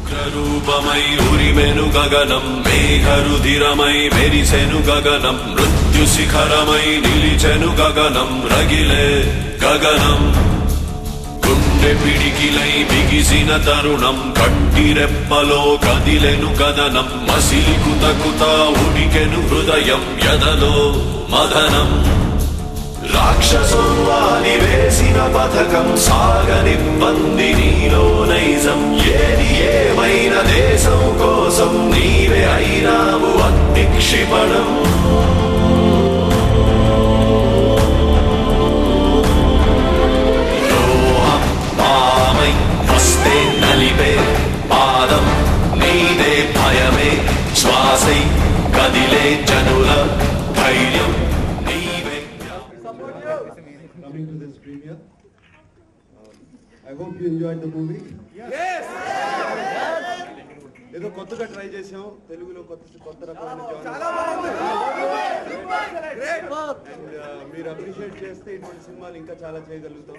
ఉగ్రరూపమై ఉరిమెను గగనం మేఘరుధిరమై మెరిసెను గగనం మృత్యు శిఖరమై నిలిచెను గగనం రగిలే గగనం గుండె పిడికిలై బిగిసిన తరుణం కంటిరెప్పలో కదిలెను కదనం మసిలి కుతకుతా ఉడికెను హృదయం ఎదలో మదనం రాక్షసోవాలి వేసిన పథకం సాగనిబ్బంది నీలో నైజం ఏది ఏమైనా దేశం కోసం నీవే అయినావు అగ్ని క్షిపణం లోహం పామై వస్తే నలిపే పాదం నీదే భయమే శ్వాసై కదిలే జనుల ధైర్యం coming to this premiere. I hope you enjoyed the movie. Yes! ఏదో కొత్తగా ట్రై చేసాం తెలుగులో కొత్త రకమైన అండ్ మీరు అప్రిషియేట్ చేస్తే ఇటువంటి సినిమాలు ఇంకా చాలా చేయగలుగుతాం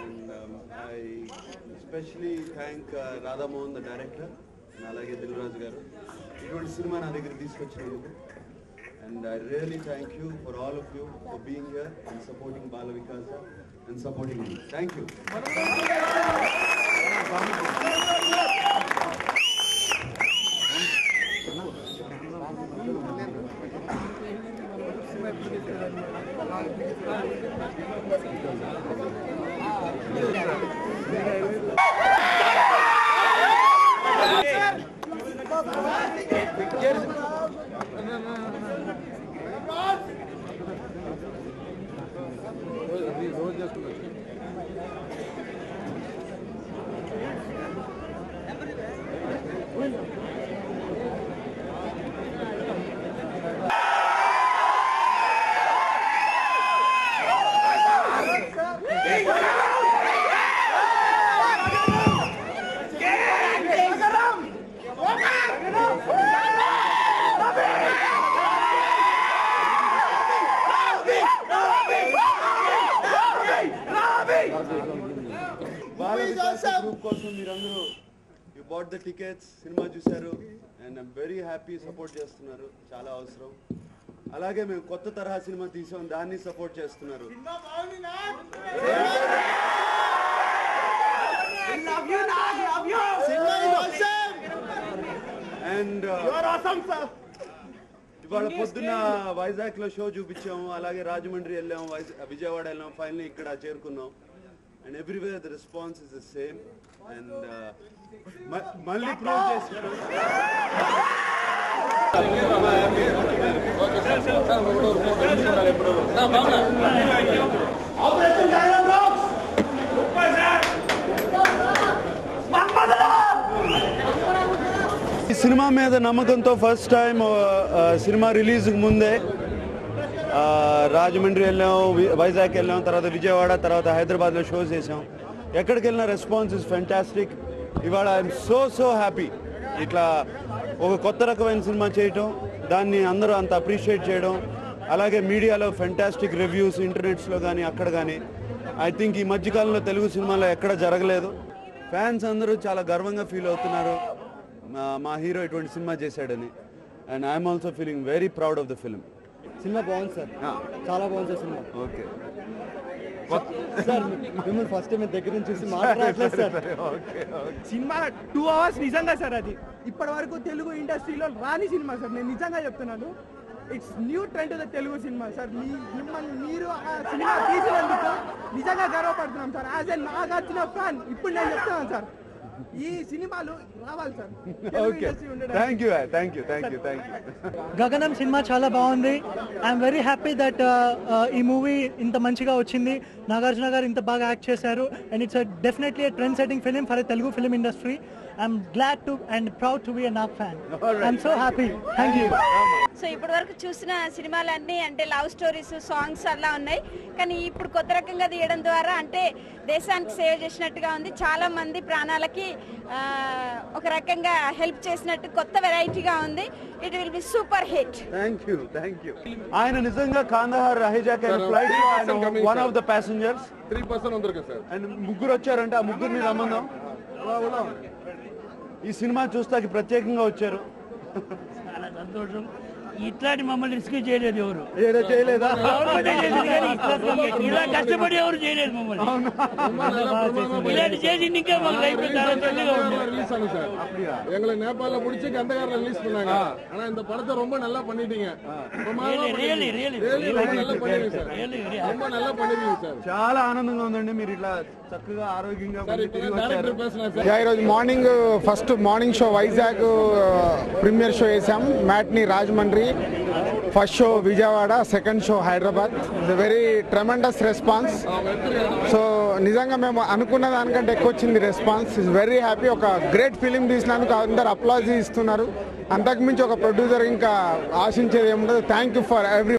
and I especially thank Radha Mohan the director అలాగే దిల్ రాజు గారు ఇటువంటి సినిమా నా దగ్గర తీసుకొచ్చినందుకు. And I really thank you for all of you for being here and supporting Bala Vikasa and supporting me. Thank you. Group కోసం మీరందరూ యు బాట్ ద టికెట్స్ సినిమా చూశారు and I'm very happy support చేస్తున్నారు చాలా అవసరం. అలాగే మేము కొత్త తరహా సినిమా తీసాం దాన్ని సపోర్ట్ చేస్తున్నారు. అండ్ ఇవాళ పొద్దున్న వైజాగ్ లో షో చూపించాము, అలాగే రాజమండ్రి వెళ్ళాము, విజయవాడ వెళ్ళాం, ఫైనల్లీ ఇక్కడ చేరుకున్నాం. And everywhere the response is the same and మళ్ళీ ప్రూవ్ చేశారు. ఈ సినిమా మీద నమ్మకంతో ఫస్ట్ టైం సినిమా రిలీజ్కి ముందే రాజమండ్రి వెళ్ళాం, వైజాగ్ వెళ్ళాం, తర్వాత విజయవాడ, తర్వాత హైదరాబాద్లో షోస్ చేసాం. ఎక్కడికి వెళ్ళిన రెస్పాన్స్ ఇస్ ఫెంటాస్టిక్. ఇవాళ ఐఎమ్ సో హ్యాపీ ఇట్లా ఒక కొత్త రకమైన సినిమా చేయటం, దాన్ని అందరూ అంత అప్రిషియేట్ చేయడం, అలాగే మీడియాలో ఫెంటాస్టిక్ రివ్యూస్ ఇంటర్నెట్స్లో కానీ అక్కడ కానీ. ఐ థింక్ ఈ మధ్యకాలంలో తెలుగు సినిమాలో ఎక్కడ జరగలేదు. ఫ్యాన్స్ అందరూ చాలా గర్వంగా ఫీల్ అవుతున్నారు మా హీరో ఇటువంటి సినిమా చేశాడని. And I'm also feeling very proud of the film. Cinema బాగుంది సార్, చాలా బాగుంది సార్ సినిమా. ఓకే సార్ మిమ్మల్ని ఫస్ట్ టైం దగ్గర నుంచి చూసి మాట్లాడలేదు సార్. సినిమా 2 hours నిజంగా సార్ అది ఇప్పటి వరకు తెలుగు ఇండస్ట్రీలో రాని సినిమా సార్. నేను నిజంగా చెప్తున్నాను, it's new trend to the Telugu సినిమా సార్. మిమ్మల్ని మీరు ఆ సినిమా తీసినందుకు నిజంగా గర్వపడుతున్నాం sir. As a Nagarjuna fan ఇప్పుడు నేను చెప్తున్నాను సార్, ఈ సినిమాలు రావాలి సార్. Thank you. గగనం సినిమా చాలా బాగుంది. ఐఎమ్ వెరీ హ్యాపీ దట్ ఈ మూవీ ఇంత మంచిగా వచ్చింది. నాగార్జున గారు ఇంత బాగా యాక్ట్ చేశారు. And it's definitely trend setting film for Telugu film industry. I'm glad to and proud to B a Nag fan. I'm so happy. Thank you. So ఇప్పటి వరకు చూసిన సినిమాలన్నీ అంటే లవ్ స్టోరీస్, సాంగ్స్ అలా ఉన్నాయి. కానీ ఇప్పుడు కొత్త రకంగా తీయడం ద్వారా అంటే దేశానికి సేవ చేసినట్టుగా ఉంది. చాలా మంది ప్రాణాలకి ఒక రకంగా హెల్ప్ చేసినట్టు కొత్త వెరైటీగా ఉంది. It will be super hit. Thank you. ఆయన నిజంగా కాందహార్ హైజాక్ అయిన ఫ్లైట్ లో ఆయన వన్ ఆఫ్ ద ప్యాసింజర్స్. 3% ఉందరు కదా సార్. అండ్ ముగ్గురు వచ్చారంటే ఆ ముగ్గురిని రమ్మందాం. ఈ సినిమా చూస్తాకి ప్రత్యేకంగా వచ్చారు. చాలా సంతోషం. ఇట్లాంటి మమ్మల్ని రిస్క్ చేయలేదు ఎవరు, చేయలేదా? ఇలా కష్టపడి ఎవరు చేయలేదు మమ్మల్ని. ఇలాంటి చేసి ఇంకా మాకు లైఫ్ చాలా చల్లగా ఉంది. எங்களை நேபாளல புடிச்சு கந்தகார ரிலீஸ் பண்ணாங்க. ஆனா இந்த படத்தை ரொம்ப நல்லா பண்ணிட்டீங்க. రియల్లీ ரொம்ப நல்லா பண்ணிட்டீங்க సార్. చాలా ఆనందంగా ఉందండి మీరు ఇట్లా చక్కగా ఆరోగ్యంగా తిరిగి వచ్చారు. డైరెక్టర్ పేసనా సార్. ఈ రోజు morning first morning show Vizag premiere show వేసాం. Matinee Rajahmundry, first show Vijayawada, second show Hyderabad. Very tremendous response. So నిజంగా మేము అనుకున్న దానికంటే ఎక్కువ వచ్చింది రెస్పాన్స్. Is very happy. ఒక గ్రేట్ ఫిలిం తీసినందుకు అందరు అప్లాజ్ ఇస్తున్నారు. అంతకుమించి ఒక ప్రొడ్యూసర్ ఇంకా ఆశించేది ఏముండదు. Thank you for every